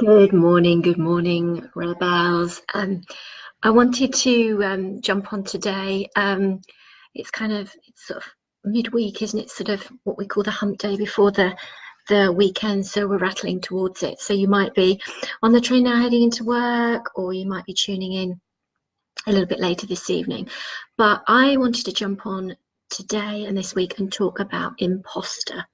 Good morning, rebels. I wanted to jump on today. It's sort of midweek, isn't it? Sort of what we call the hump day before the weekend. So we're rattling towards it. So you might be on the train now heading into work, or you might be tuning in a little bit later this evening. But I wanted to jump on today and this week and talk about imposter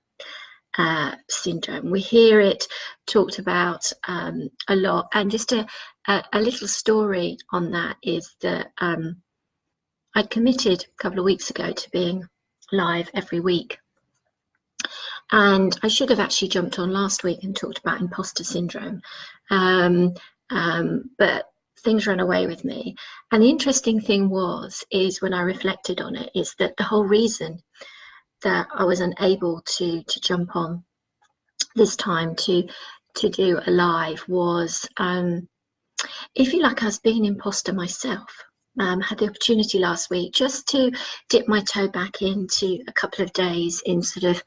syndrome. We hear it talked about a lot, and just a little story on that is that I'd committed a couple of weeks ago to being live every week, and I should have actually jumped on last week and talked about imposter syndrome, but things ran away with me. And the interesting thing is when I reflected on it, is that the whole reason that I was unable to jump on this time to do a live was, if you like, I was being an imposter myself. Had the opportunity last week just to dip my toe back into a couple of days in sort of,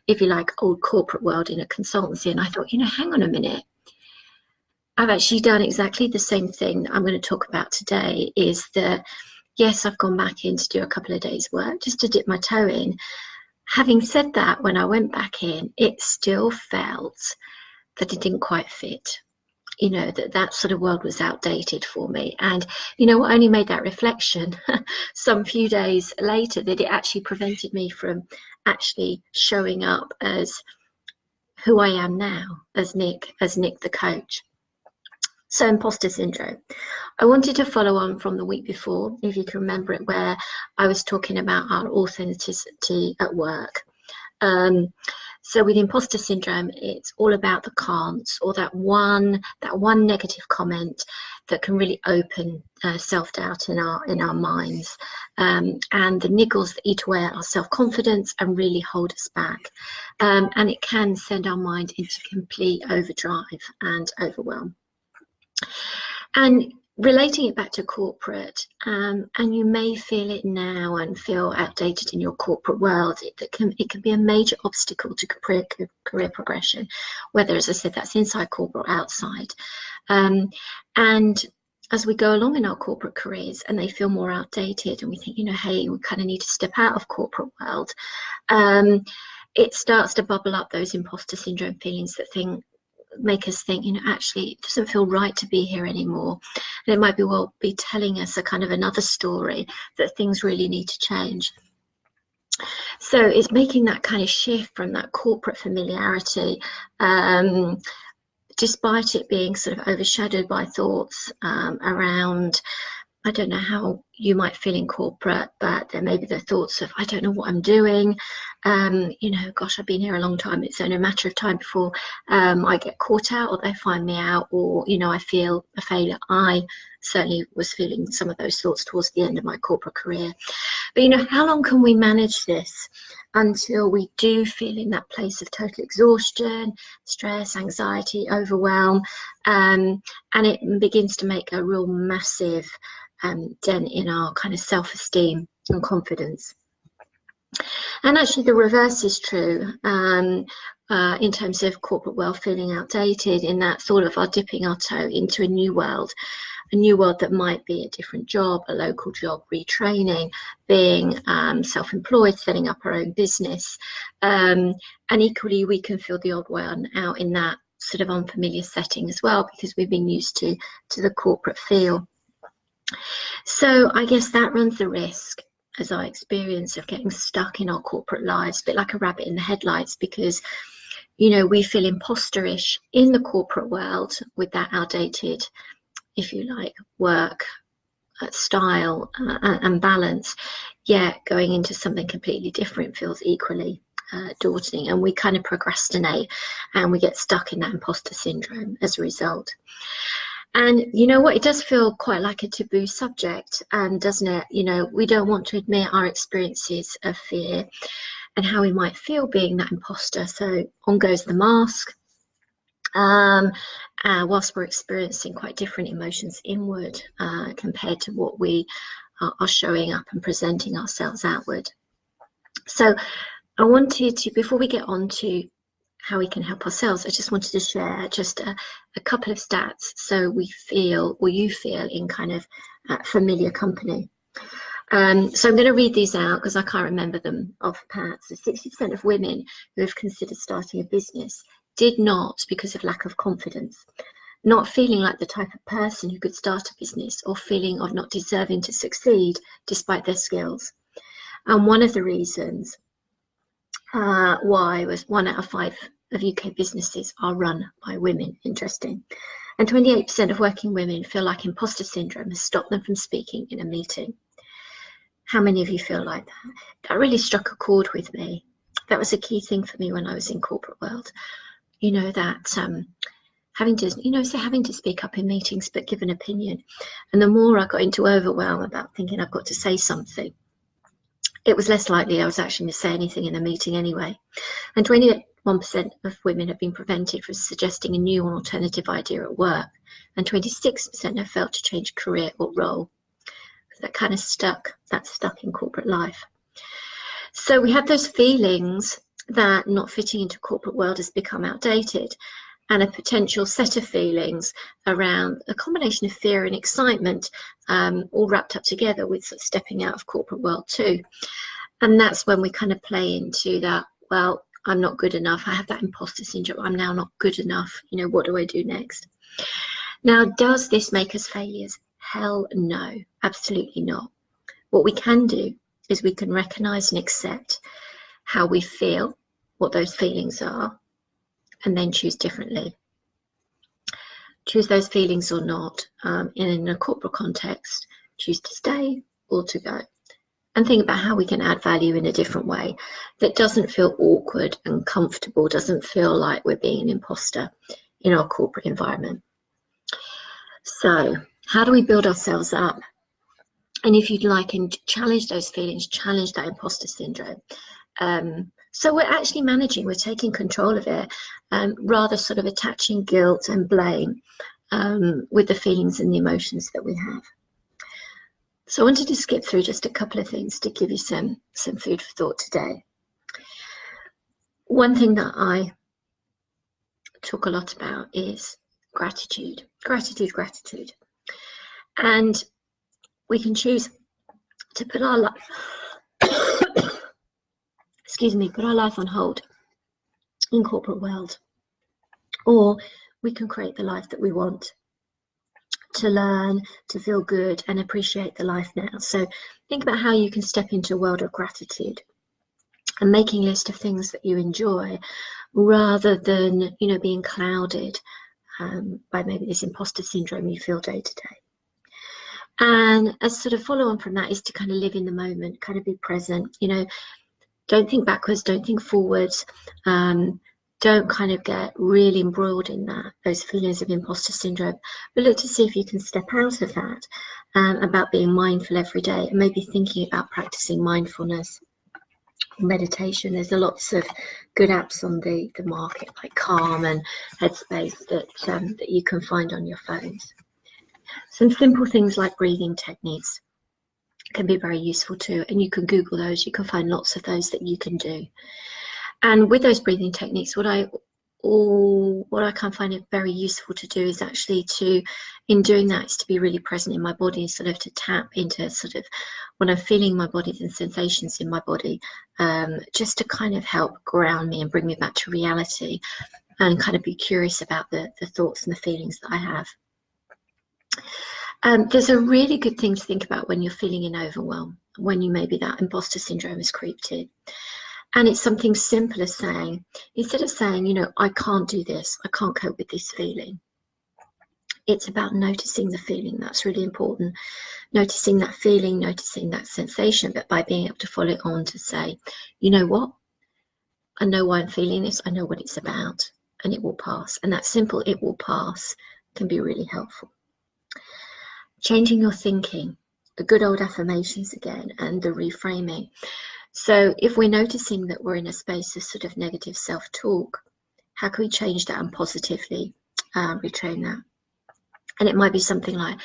if you like, old corporate world in a consultancy, and I thought, hang on a minute, I've actually done exactly the same thing that I'm going to talk about today. Is that, yes, I've gone back in to do a couple of days work just to dip my toe in. Having said that, when I went back in, it still felt that it didn't quite fit. That sort of world was outdated for me. And, what only made that reflection some few days later, that it actually prevented me from actually showing up as who I am now, as Nick the coach. So imposter syndrome. I wanted to follow on from the week before, if you can remember it, where I was talking about our authenticity at work. So with imposter syndrome, it's all about the can'ts, or that one negative comment that can really open self-doubt in our minds, and the niggles that eat away at our self-confidence and really hold us back. And it can send our mind into complete overdrive and overwhelm. And relating it back to corporate, and you may feel it now and feel outdated in your corporate world, it can be a major obstacle to career progression, whether, as I said, that's inside corporate or outside. And as we go along in our corporate careers and they feel more outdated, and we think, hey, we kind of need to step out of corporate world, it starts to bubble up those imposter syndrome feelings that make us think, actually it doesn't feel right to be here anymore. And it might be telling us a kind of another story that things really need to change. So it's making that kind of shift from that corporate familiarity, despite it being sort of overshadowed by thoughts around, I don't know how you might feel in corporate, but there may be the thoughts of, I don't know what I'm doing. Gosh, I've been here a long time. It's only a matter of time before I get caught out, or they find me out, or, I feel a failure. I certainly was feeling some of those thoughts towards the end of my corporate career. But, how long can we manage this until we do feel in that place of total exhaustion, stress, anxiety, overwhelm, and it begins to make a real massive dent in our kind of self-esteem and confidence. And actually the reverse is true, in terms of corporate world feeling outdated, in that thought of our dipping our toe into a new world that might be a different job, a local job, retraining, being self-employed, setting up our own business. And equally, we can feel the odd one out in that sort of unfamiliar setting as well, because we've been used to the corporate feel. So I guess that runs the risk, as I experience, of getting stuck in our corporate lives, a bit like a rabbit in the headlights, because we feel imposterish in the corporate world with that outdated, if you like, work style and balance, yet going into something completely different feels equally daunting, and we kind of procrastinate and we get stuck in that imposter syndrome as a result. And you know what, it does feel quite like a taboo subject, doesn't it? We don't want to admit our experiences of fear and how we might feel being that imposter. So on goes the mask, whilst we're experiencing quite different emotions inward compared to what we are showing up and presenting ourselves outward. So I wanted to, before we get on to how we can help ourselves, I just wanted to share just a couple of stats so we feel, or you feel, in kind of familiar company. So I'm going to read these out because I can't remember them off pat. So 60% of women who have considered starting a business did not because of lack of confidence, not feeling like the type of person who could start a business, or feeling of not deserving to succeed despite their skills. And one of the reasons why was 1 out of 5 of UK businesses are run by women. Interesting. And 28% of working women feel like imposter syndrome has stopped them from speaking in a meeting. How many of you feel like that? That really struck a chord with me. That was a key thing for me when I was in corporate world. You know, that having to speak up in meetings but give an opinion. And the more I got into overwhelm about thinking I've got to say something, it was less likely I was actually going to say anything in a meeting anyway. And 21% of women have been prevented from suggesting a new or alternative idea at work, and 26% have failed to change career or role. That kind of stuck in corporate life. So we have those feelings that not fitting into corporate world has become outdated, and a potential set of feelings around a combination of fear and excitement, all wrapped up together with sort of stepping out of corporate world too. And that's when we kind of play into that, well, I'm not good enough. I have that imposter syndrome. I'm now not good enough. You know, what do I do next? Now, does this make us failures? Hell no, absolutely not. What we can do is we can recognize and accept how we feel, what those feelings are, and then choose differently. Choose those feelings or not. In a corporate context, choose to stay or to go. And think about how we can add value in a different way that doesn't feel awkward and comfortable, doesn't feel like we're being an imposter in our corporate environment. So how do we build ourselves up? And if you'd like, and challenge those feelings, challenge that imposter syndrome. So we're actually managing, we're taking control of it, rather sort of attaching guilt and blame with the feelings and the emotions that we have. So I wanted to skip through just a couple of things to give you some food for thought today. One thing that I talk a lot about is gratitude. Gratitude. And we can choose to put our life, put our life on hold in corporate world, or we can create the life that we want, to learn, to feel good and appreciate the life now. So think about how you can step into a world of gratitude and making a list of things that you enjoy, rather than, you know, being clouded by maybe this imposter syndrome you feel day to day. And a sort of follow on from that is to kind of live in the moment, kind of be present, you know, don't think backwards, don't think forwards, don't kind of get really embroiled in those feelings of imposter syndrome, but look to see if you can step out of that, about being mindful every day, and maybe thinking about practicing mindfulness, meditation. There's lots of good apps on the market, like Calm and Headspace, that you can find on your phones. Some simple things like breathing techniques can be very useful too, and you can Google those. You can find lots of those that you can do. And with those breathing techniques, what I can find it very useful to do is actually in doing that, is to be really present in my body, sort of to tap into sort of when I'm feeling my body and sensations in my body, just to kind of help ground me and bring me back to reality, and kind of be curious about the thoughts and the feelings that I have. There's a really good thing to think about when you're feeling in overwhelm, when you maybe that imposter syndrome has creeped in. And it's something simple as saying, instead of saying, you know, I can't do this, I can't cope with this feeling, it's about noticing the feeling. That's really important. Noticing that feeling, noticing that sensation, but by being able to follow it on to say, you know what, I know why I'm feeling this, I know what it's about, and it will pass. And that simple "it will pass" can be really helpful. Changing your thinking, the good old affirmations again, and the reframing. So if we're noticing that we're in a space of sort of negative self-talk, how can we change that and positively retrain that? And it might be something like,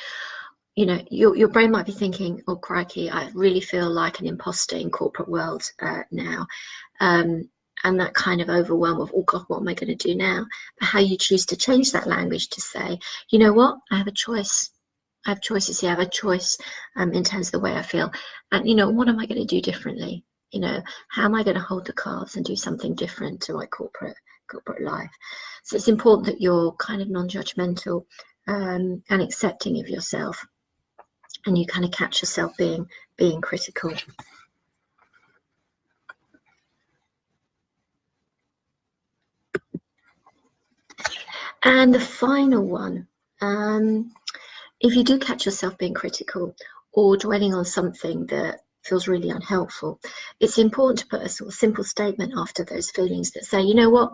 you know, your brain might be thinking, oh crikey, I really feel like an imposter in corporate world now. and that kind of overwhelm of, oh God, what am I going to do now? But how you choose to change that language to say, you know what, I have a choice. I have choices here. I have a choice in terms of the way I feel. And, you know, what am I going to do differently? You know, how am I going to hold the cards and do something different to my corporate life? So it's important that you're kind of non-judgmental and accepting of yourself, and you kind of catch yourself being critical. And the final one, if you do catch yourself being critical or dwelling on something that feels really unhelpful, it's important to put a sort of simple statement after those feelings that say, you know what,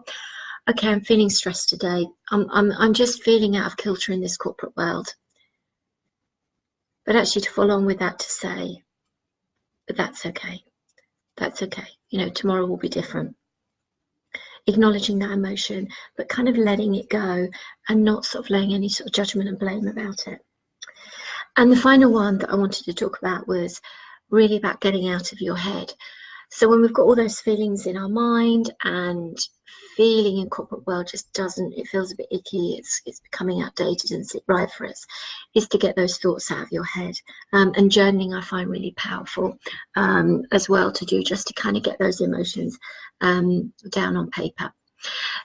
okay, I'm feeling stressed today. I'm just feeling out of kilter in this corporate world. But actually to follow on with that to say, but that's okay. That's okay. You know, tomorrow will be different. Acknowledging that emotion, but kind of letting it go and not sort of laying any sort of judgment and blame about it. And the final one that I wanted to talk about was really about getting out of your head. So when we've got all those feelings in our mind, and feeling in corporate world just doesn't, it feels a bit icky, it's becoming outdated and sit right for us, is to get those thoughts out of your head. And journaling I find really powerful as well to do, just to kind of get those emotions down on paper.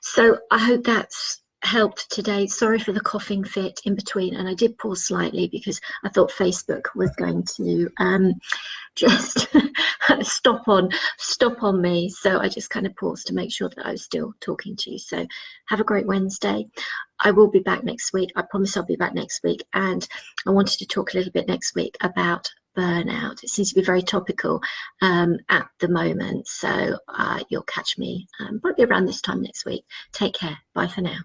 So I hope that's helped today. Sorry for the coughing fit in between, and I did pause slightly because I thought Facebook was going to just stop on me, so I just kind of paused to make sure that I was still talking to you. So have a great Wednesday. I will be back next week. I promise I'll be back next week, and I wanted to talk a little bit next week about burnout. It seems to be very topical at the moment, so you'll catch me probably around this time next week. Take care. Bye for now.